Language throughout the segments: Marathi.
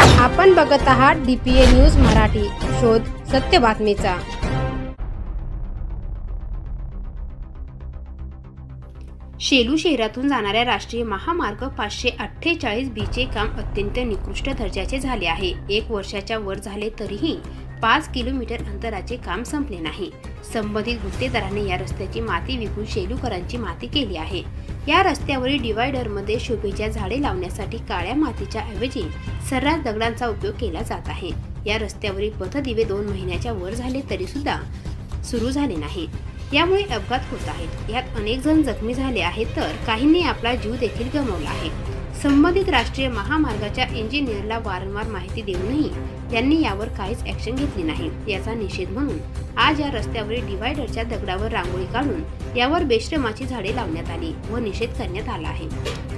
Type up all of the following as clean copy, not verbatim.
आपण बघत आहात DPA न्यूज मराठी, शोध सत्य बातमीचा। शेलू शहरातून जाणाऱ्या राष्ट्रीय महामार्ग 548 B चे काम अत्यंत निकृष्ट दर्जाचे झाले आहे। 1 वर्षाच्या वर झाले तरीही 5 किलोमीटर अंतराचे काम संपले नाही। संबंधित गुत्तेदारांनी या रस्त्याची माती विकून शेलूकरांची माती केली आहे। या रस्त्यावरील डिवायडरमध्ये शोभेच्या झाडे लावण्यासाठी काळ्या मातीच्या ऐवजी सर्रास दगडांचा उपयोग केला जात आहे। या रस्त्यावरील पथदिवे 2 महिन्याच्या वर झाले तरी सुद्धा सुरू झाले नाहीत। यामुळे अपघात होत आहेत। यात अनेक जण जखमी झाले आहेत तर काहींनी आपला जीव देखील गमावला आहे। संबंधित राष्ट्रीय महामार्गाच्या इंजिनियरला वारंवार माहिती देऊनही त्यांनी यावर काहीच ॲक्शन घेतली नाही। याचा निषेध म्हणून आज या रस्त्यावरील डिवायडरच्या दगडावर रांगोळी काढून यावर बेशरमाची झाडे लावण्यात आली व निषेध करण्यात आला आहे।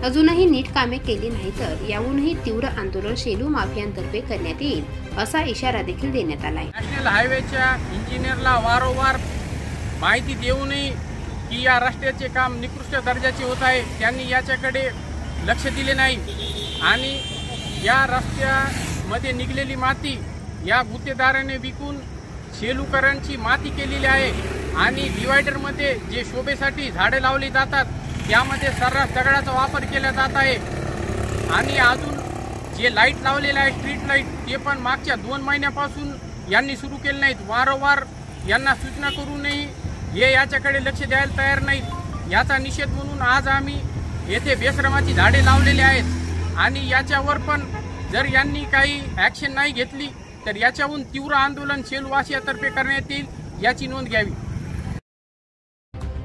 अजूनही नीट कामे केली नाही तर याहूनही तीव्र आंदोलन शेलू माफियांतर्फे करण्यात येईल असा इशारा देखील देण्यात आला आहे। नॅशनल हायवेच्या इंजिनियरला वारंवार माहिती देऊनही की या रस्त्याचे काम निकृष्ट दर्जाचे होत आहे, त्यांनी याच्याकडे लक्ष दिले नाही आणि या रस्त्यामध्ये निघलेली माती या गुत्तेदाराने विकून शेलूकरांची माती केलेली आहे आणि डिवायडरमध्ये जे शोभेसाठी झाडे लावली जातात त्यामध्ये सर्रास दगडाचा वापर केला जात आहे आणि अजून जे लाईट लावलेले आहे स्ट्रीट लाईट ते पण मागच्या 2 महिन्यापासून यांनी सुरू केले नाहीत। वारंवार यांना सूचना करूनही हे याच्याकडे लक्ष द्यायला तयार नाहीत। याचा निषेध म्हणून आज आम्ही येथे बेशरमाची झाडे लावलेली आहेत आणि याच्यावर पण जर यांनी काही ॲक्शन नाही घेतली तर याच्याहून तीव्र आंदोलन शेलूवासियांतर्फे करण्यात येईल याची नोंद घ्यावी।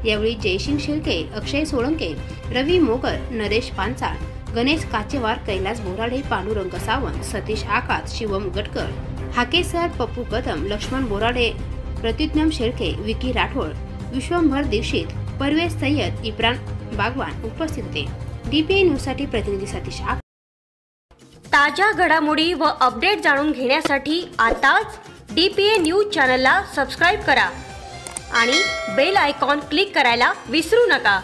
यावेळी जयसिंग शेळके, अक्षय सोळंके, रवी मोगर, नरेश पांचाळ, गणेश काचेवार, कैलास बोराडे, पांडुरंग सावंत, सतीश आकात, शिवम गटकर, हाकेसर, पप्पू कदम, लक्ष्मण बोराडे, प्रत्युज्ञम शेळके, विकी राठोड, विश्वंभर दीक्षित, परवेज सय्यद, इब्रान बागवान उपस्थित होते। DPA न्यूजसाठी प्रतिनिधी सतीश आकात। ताज्या घडामोडी व अपडेट जाणून घेण्यासाठी आताच DPA न्यूज चॅनलला सबस्क्राइब करा आणि बेल आयकॉन क्लिक करायला विसरू नका।